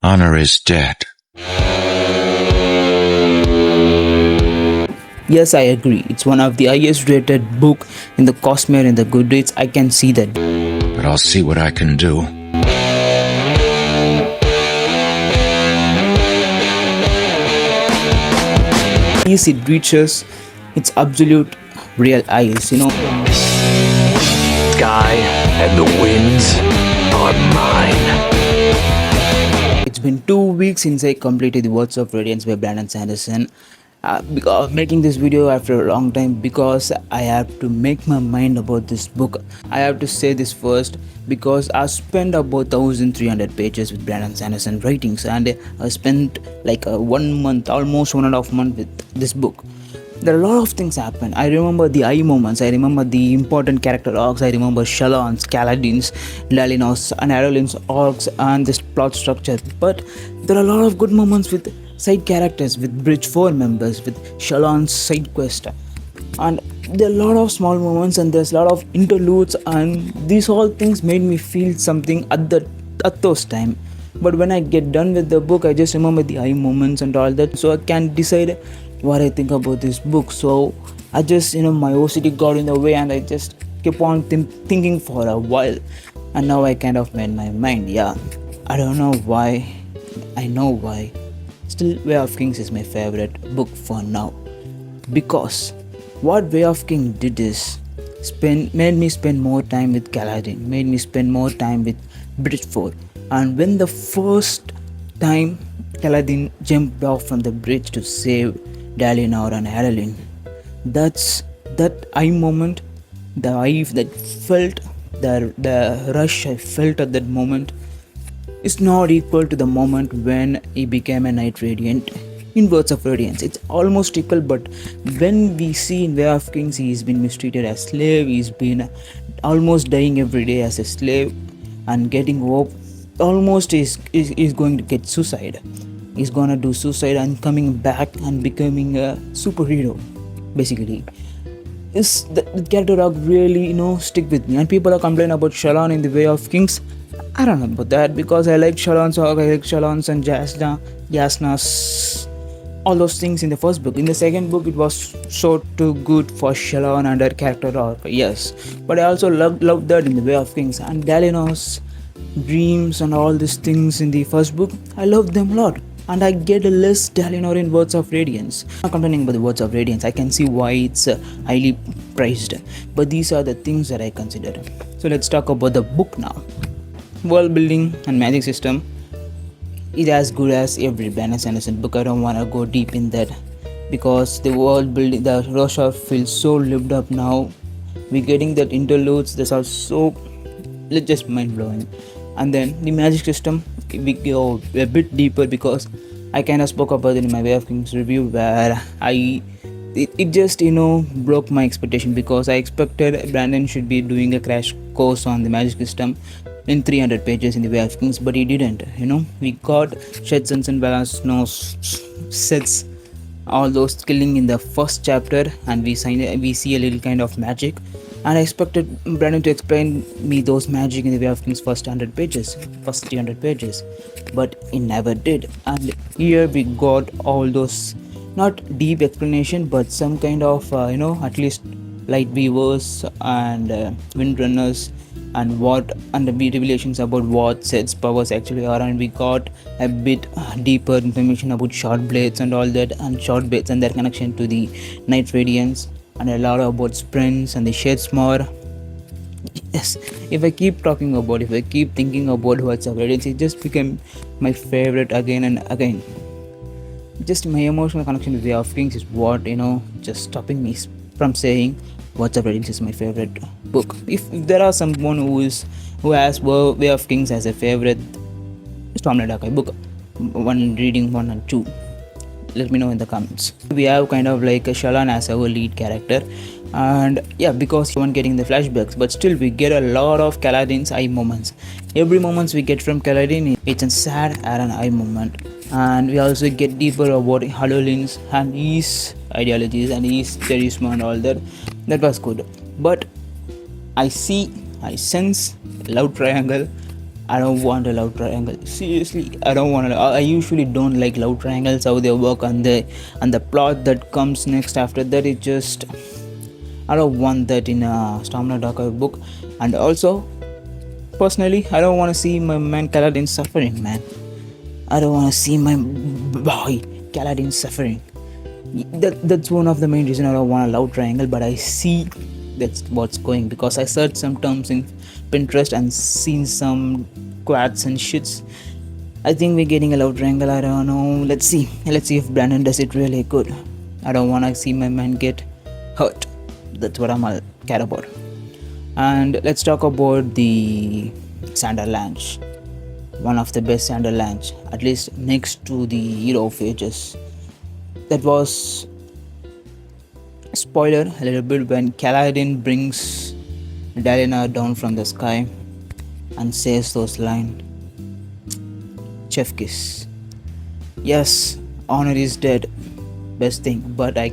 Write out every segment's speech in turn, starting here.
Honor is dead. Yes, I agree. It's one of the highest rated book in the Cosmere and the Goodreads. I can see that. But I'll see what I can do. Yes, it reaches its absolute real eyes, Sky and the winds are mine. It's been 2 weeks since I completed the Words of Radiance by Brandon Sanderson. Because making this video after a long time because I have to make my mind about this book. I have to say this first because I spent about 1300 pages with Brandon Sanderson writings, and I spent like 1 month, almost 1.5 months with this book. There are a lot of things happen. I remember the eye moments, I remember the important character arcs, I remember Shalon's, Kaladin's, Lalinos and Arolin's arcs and this plot structure. But there are a lot of good moments with side characters, with Bridge 4 members, with Shalon's side quest. And there are a lot of small moments and there's a lot of interludes, and these all things made me feel something at those time. But when I get done with the book, I just remember the eye moments and all that, so I can decide what I think about this book. So I just, my OCD got in the way and I just kept on thinking for a while, and now I kind of made my mind. Yeah, I don't know why. I know why. Still, Way of Kings is my favorite book for now, because what Way of King did is made me spend more time with Kaladin, made me spend more time with Bridge 4. And when the first time Kaladin jumped off from the bridge to save Dalinar and Haralyn, that eye moment, the eye that felt, the rush I felt at that moment is not equal to the moment when he became a Knight Radiant in Words of Radiance. It's almost equal, but when we see in Way of Kings, he's been mistreated as slave, he's been almost dying every day as a slave and getting hope. Almost is going to get suicide. He's gonna do suicide and coming back and becoming a superhero, basically. Is the character arc really, stick with me? And people are complaining about Shalon in the Way of Kings. I don't know about that, because I like Shalon's arc, I like Shalon's and Jasna's, all those things in the first book. In the second book, it was so too good for Shalon and her character arc, yes. But I also loved that in the Way of Kings. And Dalinar's dreams and all these things in the first book, I love them a lot. And I get a less Dalinar in Words of Radiance. I'm not complaining about the Words of Radiance. I can see why it's highly priced. But these are the things that I consider. So let's talk about the book now. World building and magic system is as good as every Brandon Sanderson book. I don't want to go deep in that, because the world building, the Rorschach feels so lived up now. We're getting that interludes that are so just mind blowing. And then the magic system, we go a bit deeper, because I kind of spoke about it in my Way of Kings review, where it just broke my expectation, because I expected Brandon should be doing a crash course on the magic system in 300 pages in the Way of Kings, but he didn't. We got Shedzens and Valasnos sets, all those killing in the first chapter, and we see a little kind of magic, and I expected Brandon to explain me those magic in the Way of Kings first 300 pages, but he never did. And here we got all those, not deep explanation, but some kind of at least light weavers and windrunners, and the revelations about what sets powers actually are. And we got a bit deeper information about short blades and all that, and short blades and their connection to the Knight Radiance, and a lot about sprints and the Shadesmore. Yes, if I keep thinking about Words of Radiance, it just became my favorite again and again. Just my emotional connection with Way of Kings is what just stopping me from saying Words of Radiance is my favorite book. If there are someone who has Way of Kings as a favorite Stormlight book, reading 1 and 2, let me know in the comments. We have kind of like a Shalon as our lead character, and yeah, because one getting the flashbacks, but still we get a lot of Kaladin's eye moments. Every moments we get from Kaladin, it's a sad and an eye moment. And we also get deeper about Hadolin's and his ideologies and his charisma and all that. That was good. But I sense love triangle I don't want a love triangle. Seriously, I don't want. I usually don't like love triangles. How they work and the plot that comes next after that. It just I don't want that in a Stormlight Archive book. And also, personally, I don't want to see my man Kaladin suffering, man. I don't want to see my boy Kaladin suffering. That's one of the main reasons I don't want a love triangle, but I see that's what's going because I searched some terms in Pinterest and seen some quads and shits. I think we're getting a love triangle. I don't know. Let's see if Brandon does it really good. I don't want to see my man get hurt. That's what I'm all care about. And let's talk about the Sanderlanche, one of the best Sanderlanche, at least next to the Hero of Ages. That was spoiler a little bit when Kaladin brings Dalina down from the sky and says those lines. Chef kiss. Yes, honor is dead. Best thing, but I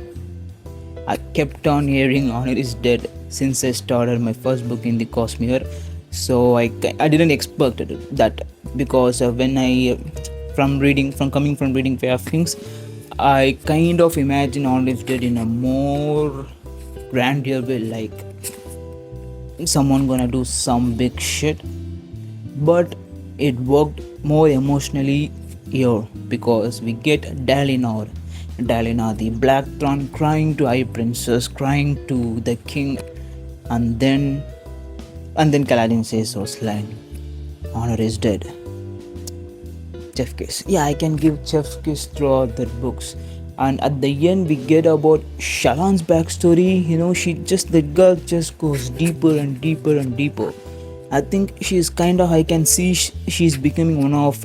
kept on hearing honor is dead since I started my first book in the Cosmere. So I didn't expect that because when I coming from reading Fair of Kings, I kind of imagine honor is dead in a more grandeur way, like someone gonna do some big shit, but it worked more emotionally here because we get Dalina, the Black Throne, crying to High Princess, crying to the king, and then Kaladin says those lines, honor is dead. Chef kiss. Yeah, I can give chef kiss throughout the books. And at the end we get about Shallan's backstory. The girl just goes deeper and deeper and deeper. I think she's I can see she's becoming one of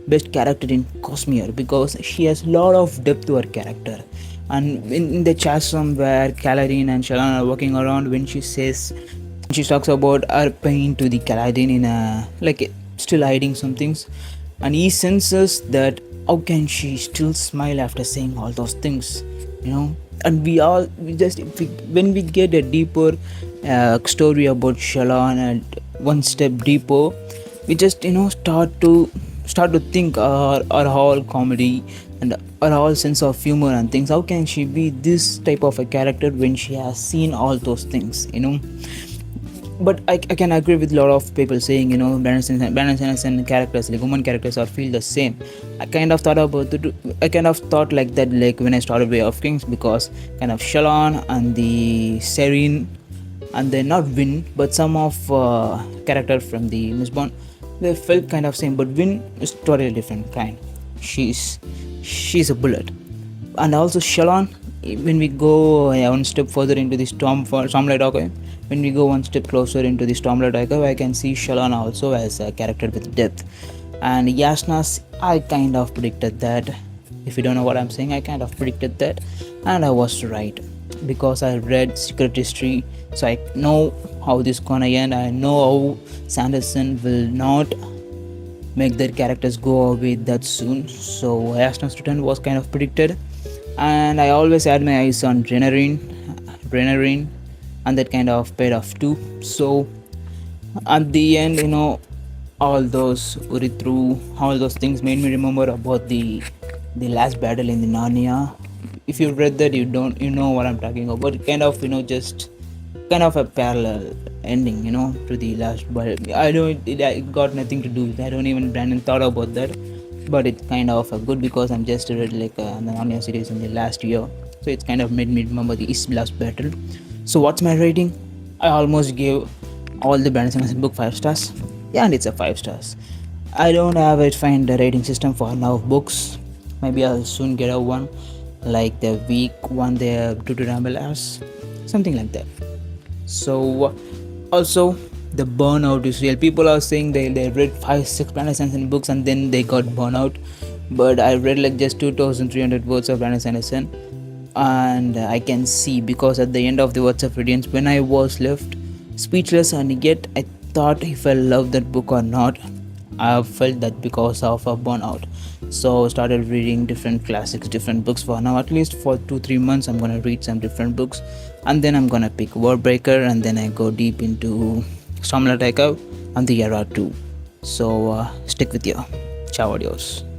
best character in Cosmere because she has a lot of depth to her character. And in the chat where Kaladin and Shallan are walking around, when she talks about her pain to the Kaladin in a still hiding some things, and he senses that how can she still smile after saying all those things, and when we get a deeper story about Shallan and one step deeper, we just start to think our whole comedy and our whole sense of humor and things. How can she be this type of a character when she has seen all those things, But I can agree with a lot of people saying, Brandon Sanderson characters, like woman characters, are feel the same. I kind of thought like that, like when I started Way of Kings, because kind of Shallan and the Serene, and then not Win, but some of character from the Mistborn, they felt kind of same. But Win is totally different kind. She's a bullet, and also Shallan. When we go one step further into the Stormlight Archive, when we go one step closer into the Stormlight Archive, I can see Shallan also as a character with depth. And Yasna's, I kind of predicted that. If you don't know what I'm saying, I kind of predicted that, and I was right because I read Secret History, so I know how this gonna end. I know how Sanderson will not make their characters go away that soon. So Yasna's return was kind of predicted. And I always had my eyes on Brennerine, and that kind of paid off too. So at the end, all those Uritru, all those things made me remember about the last battle in the Narnia. If you read that, you know what I'm talking about. Kind of just kind of a parallel ending, to the last battle. It got nothing to do with it. I don't even Brandon thought about that. But it's kind of good because I'm just read the Narnia series in the last year, so it's kind of made me remember the East Blast battle. So what's my rating? I almost gave all the Brandon Sanderson book 5 stars. Yeah, and it's a 5 stars. I don't have a find a rating system for now books. Maybe I'll soon get a one, like the week one the Tutu Ramble has, something like that. So also, the burnout is real. People are saying they read 5-6 Brandon Sanderson books and then they got burnout, but I read just 2,300 words of Brandon Sanderson, and I can see, because at the end of the Words of Radiance, when I was left speechless, and yet I thought if I loved that book or not. I felt that because of a burnout, so started reading different classics, different books. For now, at least for 2-3 months, I'm gonna read some different books, and then I'm gonna pick Wordbreaker, and then I go deep into Stormlight Archive and the Era 2. So stick with you. Ciao, adios.